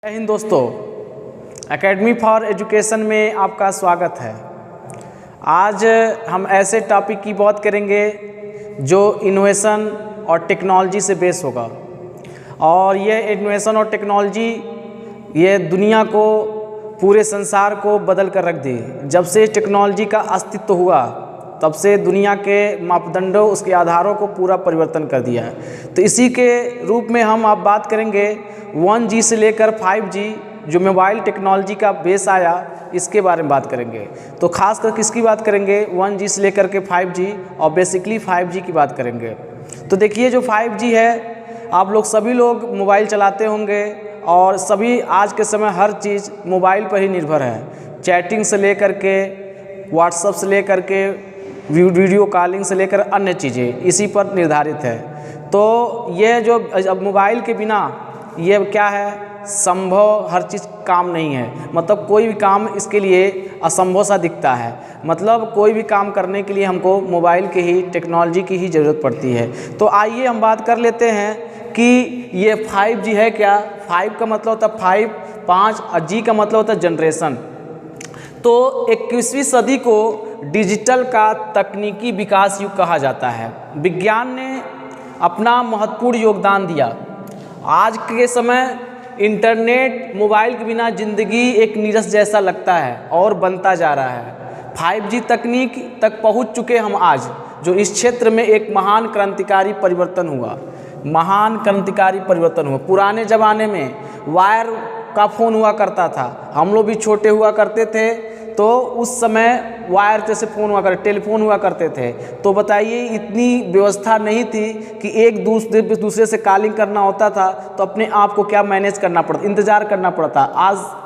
जय हिंद दोस्तों, academy for education में आपका स्वागत है। आज हम ऐसे टॉपिक की बात करेंगे जो इनोवेशन और टेक्नोलॉजी से बेस होगा। और ये इनोवेशन और टेक्नोलॉजी ये दुनिया को, पूरे संसार को बदल कर रख दी। जब से टेक्नोलॉजी का अस्तित्व हुआ तब से दुनिया के मापदंडों, उसके आधारों को पूरा परिवर्तन कर दिया है। तो इसी के रूप में हम आप बात करेंगे 1G से लेकर 5G जो मोबाइल टेक्नोलॉजी का बेस आया, इसके बारे में बात करेंगे। तो खास कर किसकी बात करेंगे? 1G से लेकर के 5G और बेसिकली 5G की बात करेंगे। तो देखिए, जो 5G है, आप लोग सभी लोग मोबाइल चलाते होंगे और सभी आज के समय हर चीज़ मोबाइल पर ही निर्भर है। चैटिंग से लेकर के, व्हाट्सएप से लेकर के, वीडियो कॉलिंग से लेकर अन्य चीज़ें इसी पर निर्धारित है। तो ये जो अब मोबाइल के बिना ये क्या है, संभव हर चीज़ काम नहीं है। मतलब कोई भी काम इसके लिए असंभव सा दिखता है। मतलब कोई भी काम करने के लिए हमको मोबाइल की ही, टेक्नोलॉजी की ही ज़रूरत पड़ती है। तो आइए हम बात कर लेते हैं कि ये 5G है क्या। 5 का मतलब होता है 5 और G का मतलब होता है जनरेशन। तो 21वीं सदी को डिजिटल का तकनीकी विकास युग कहा जाता है। विज्ञान ने अपना महत्वपूर्ण योगदान दिया। आज के समय इंटरनेट, मोबाइल के बिना ज़िंदगी एक नीरस जैसा लगता है और बनता जा रहा है। 5G तकनीक तक पहुंच चुके हम आज, जो इस क्षेत्र में एक महान क्रांतिकारी परिवर्तन हुआ। पुराने ज़माने में वायर का फ़ोन हुआ करता था, हम लोग भी छोटे हुआ करते थे। तो उस समय वायर जैसे फ़ोन हुआ करते, टेलीफोन हुआ करते थे। तो बताइए, इतनी व्यवस्था नहीं थी कि एक दूसरे से कॉलिंग करना होता था तो अपने आप को क्या मैनेज करना पड़ता, इंतज़ार करना पड़ता।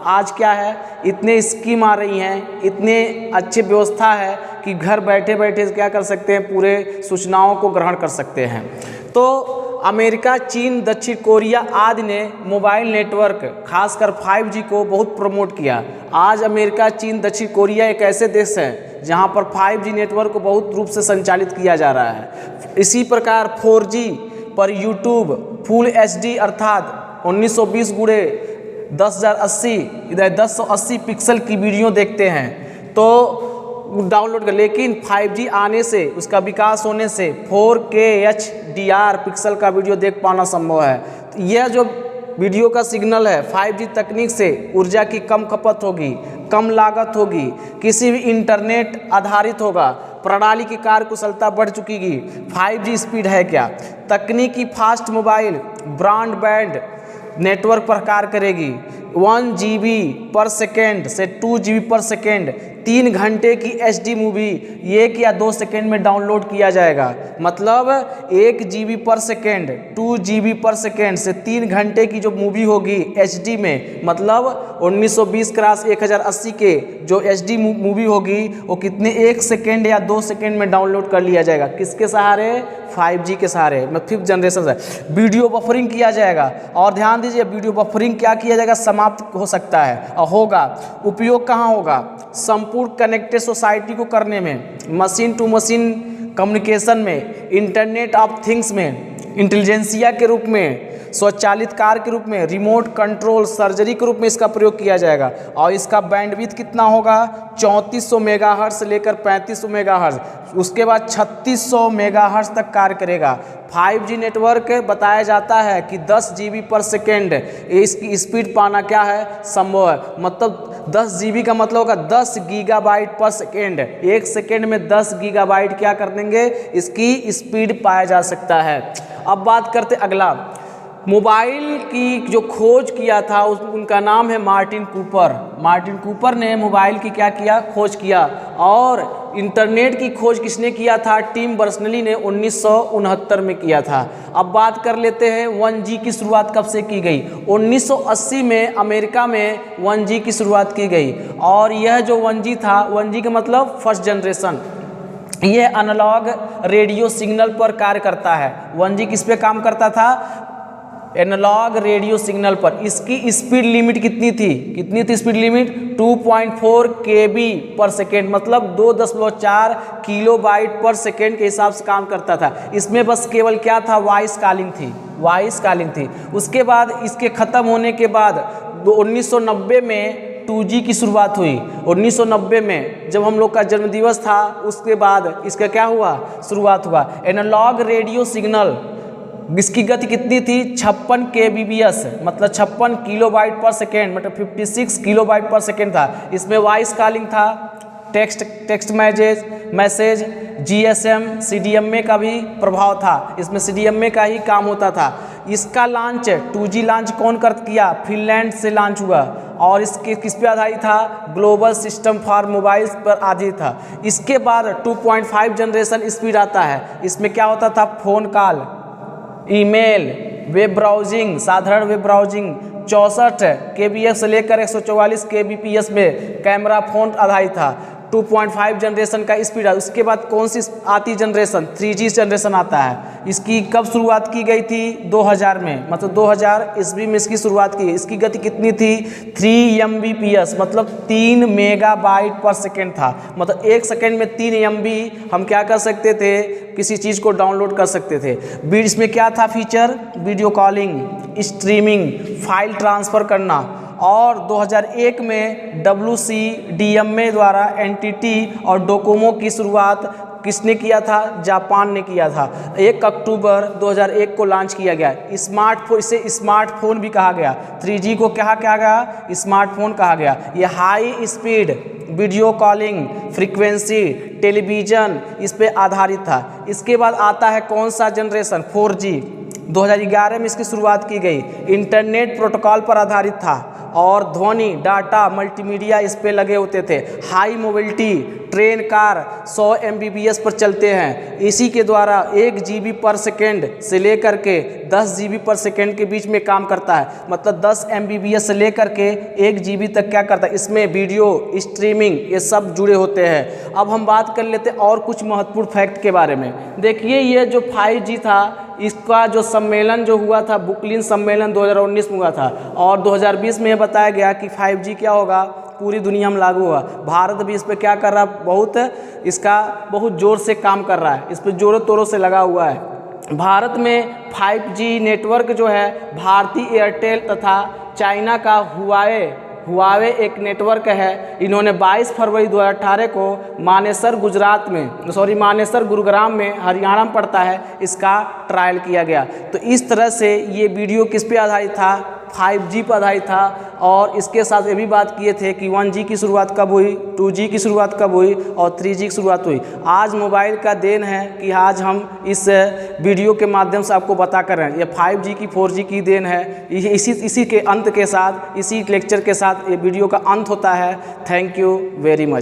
आज क्या है, इतने स्कीम आ रही हैं, इतने अच्छी व्यवस्था है कि घर बैठे बैठे क्या कर सकते हैं, पूरे सूचनाओं को ग्रहण कर सकते हैं। तो अमेरिका, चीन, दक्षिण कोरिया आदि ने मोबाइल नेटवर्क, खासकर 5G को बहुत प्रमोट किया। आज अमेरिका, चीन, दक्षिण कोरिया एक ऐसे देश हैं जहां पर 5G नेटवर्क को बहुत रूप से संचालित किया जा रहा है। इसी प्रकार 4G पर यूट्यूब फुल HD अर्थात 1920 गुणे 1080 पिक्सल की वीडियो देखते हैं तो डाउनलोड कर। लेकिन 5G आने से, उसका विकास होने से 4K HDR पिक्सल का वीडियो देख पाना संभव है। तो यह जो वीडियो का सिग्नल है, 5G तकनीक से ऊर्जा की कम खपत होगी, कम लागत होगी, किसी भी इंटरनेट आधारित होगा, प्रणाली की कार्यकुशलता बढ़ चुकी। 5G स्पीड है क्या? तकनीकी फास्ट मोबाइल ब्रॉडबैंड नेटवर्क पर कार्य करेगी। 1 GB पर सेकेंड से 2 GB पर सेकेंड 3 घंटे की HD मूवी 1 या 2 सेकेंड में डाउनलोड किया जाएगा। मतलब 1 GB पर सेकेंड, 2 GB पर सेकेंड से 3 घंटे की जो मूवी होगी HD में, मतलब 1920 क्रॉस 1080 के जो HD मूवी होगी वो कितने 1 सेकेंड या 2 सेकेंड में डाउनलोड कर लिया जाएगा। किसके सहारे? 5G के सहारे, मतलब 5th जनरेशन से। वीडियो बफरिंग किया जाएगा। और ध्यान दीजिए, वीडियो बफरिंग क्या किया जाएगा, समाप्त हो सकता है और होगा। उपयोग कहाँ होगा? संपूर्ण कनेक्टेड सोसाइटी को करने में, मशीन टू मशीन कम्युनिकेशन में, इंटरनेट ऑफ थिंग्स में, इंटेलिजेंसिया के रूप में, स्वचालित कार के रूप में, रिमोट कंट्रोल सर्जरी के रूप में इसका प्रयोग किया जाएगा। और इसका बैंडविड्थ कितना होगा? 3400 मेगाहर्ट्ज़ से लेकर 3500 मेगाहर्ट्ज़, उसके बाद 3600 मेगाहर्ट्ज़ तक कार्य करेगा। 5G नेटवर्क बताया जाता है कि 10 GB पर सेकेंड इसकी स्पीड पाना क्या है, संभव है। मतलब 10 GB का मतलब होगा 10 गीगाबाइट पर सेकेंड। 1 सेकेंड में 10 गीगाबाइट क्या कर देंगे, इसकी स्पीड पाया जा सकता है। अब बात करते अगला, मोबाइल की जो खोज किया था उनका नाम है मार्टिन कूपर। मार्टिन कूपर ने मोबाइल की क्या किया, खोज किया। और इंटरनेट की खोज किसने किया था? टिम बर्नर्स-ली ने 1969 में किया था। अब बात कर लेते हैं 1G की शुरुआत कब से की गई। 1980 में अमेरिका में 1G की शुरुआत की गई। और यह जो 1G था, 1G का मतलब फर्स्ट जनरेशन, यह एनालॉग रेडियो सिग्नल पर कार्य करता है। 1G किस पे काम करता था? एनालॉग रेडियो सिग्नल पर। इसकी स्पीड लिमिट कितनी थी स्पीड लिमिट? 2.4 KB पर सेकेंड, मतलब 2.4 किलोबाइट पर सेकेंड के हिसाब से काम करता था। इसमें बस केवल क्या था, वॉइस कॉलिंग थी। उसके बाद इसके ख़त्म होने के बाद 1990 में 2G की शुरुआत हुई। 1990 में जब हम लोग का जन्मदिवस था, उसके बाद इसका क्या हुआ, शुरुआत हुआ। एनालॉग रेडियो सिग्नल, इसकी गति कितनी थी, 56 kbps, मतलब 56 किलोबाइट पर सेकेंड, मतलब 56 किलोबाइट पर सेकेंड था। इसमें वॉइस कॉलिंग था, टेक्स्ट मैसेज, GSM CDMA का भी प्रभाव था। इसमें CDMA का ही काम होता था। इसका लॉन्च 2G लॉन्च कौन किया, फिनलैंड से लॉन्च हुआ, और इसके किस पे आधारित था, ग्लोबल सिस्टम फॉर मोबाइल्स पर आधारित था। इसके बाद 2.5 जनरेशन स्पीड आता है। इसमें क्या होता था, phone call, email, web browsing, साधारण वेब ब्राउजिंग, 64 kbps से लेकर 144 kbps में कैमरा फोन आधारित था। 2.5 जनरेशन का स्पीड है। उसके बाद कौन सी आती जनरेशन, 3G जनरेशन आता है। इसकी कब शुरुआत की गई थी, 2000 में, मतलब 2000 ईस्वी में इसकी शुरुआत की। इसकी गति कितनी थी, 3 Mbps, मतलब 3 मेगाबाइट पर सेकेंड था। मतलब 1 सेकेंड में 3 MB हम क्या कर सकते थे, किसी चीज़ को डाउनलोड कर सकते थे। इसमें क्या था feature, video calling, streaming, file transfer करना। और 2001 में WCDMA द्वारा NTT और डोकोमो की शुरुआत किसने किया था, जापान ने किया था। 1 अक्टूबर 2001 को लॉन्च किया गया। स्मार्टफोन, इसे स्मार्टफोन भी कहा गया। 3G को क्या कहा गया, स्मार्टफोन कहा गया। ये high speed video calling, frequency, television, इस पे आधारित था। इसके बाद आता है कौन सा जनरेशन, 4G। 2011 में इसकी शुरुआत की गई। इंटरनेट प्रोटोकॉल पर आधारित था और ध्वनि, डाटा, मल्टीमीडिया इस पे लगे होते थे। High mobility, train, car 100 Mbps पर चलते हैं। इसी के द्वारा 1 GB पर सेकेंड से लेकर के 10 GB पर सेकेंड के बीच में काम करता है। मतलब 10 Mbps से लेकर के 1 GB तक क्या करता है, इसमें वीडियो स्ट्रीमिंग ये सब जुड़े होते हैं। अब हम बात कर लेते हैं और कुछ महत्वपूर्ण फैक्ट के बारे में। देखिए ये जो 5G था, इसका जो सम्मेलन जो हुआ था, बुकलिन सम्मेलन 2019 में हुआ था, और 2020 में बताया गया कि 5G क्या होगा, पूरी दुनिया में लागू हुआ। भारत भी इस पर क्या कर रहा है, बहुत ज़ोर से काम कर रहा है, इस पर जोरों तोरों से लगा हुआ है। भारत में 5G नेटवर्क जो है भारतीय एयरटेल तथा चाइना का हुआवे एक नेटवर्क है। इन्होंने 22 फरवरी 2018 को मानेसर गुरुग्राम में, हरियाणा में पड़ता है, इसका ट्रायल किया गया। तो इस तरह से ये वीडियो किस पे आधारित था, 5G पर आधारित था। और इसके साथ ये भी बात किए थे कि 1G की शुरुआत कब हुई, 2G की शुरुआत कब हुई और 3G की शुरुआत हुई। आज मोबाइल का देन है कि आज हम इस वीडियो के माध्यम से आपको बता कर रहे हैं। ये 5G की 4G की देन है। इसी के अंत के साथ, इसी लेक्चर के साथ ये वीडियो का अंत होता है। Thank you very much.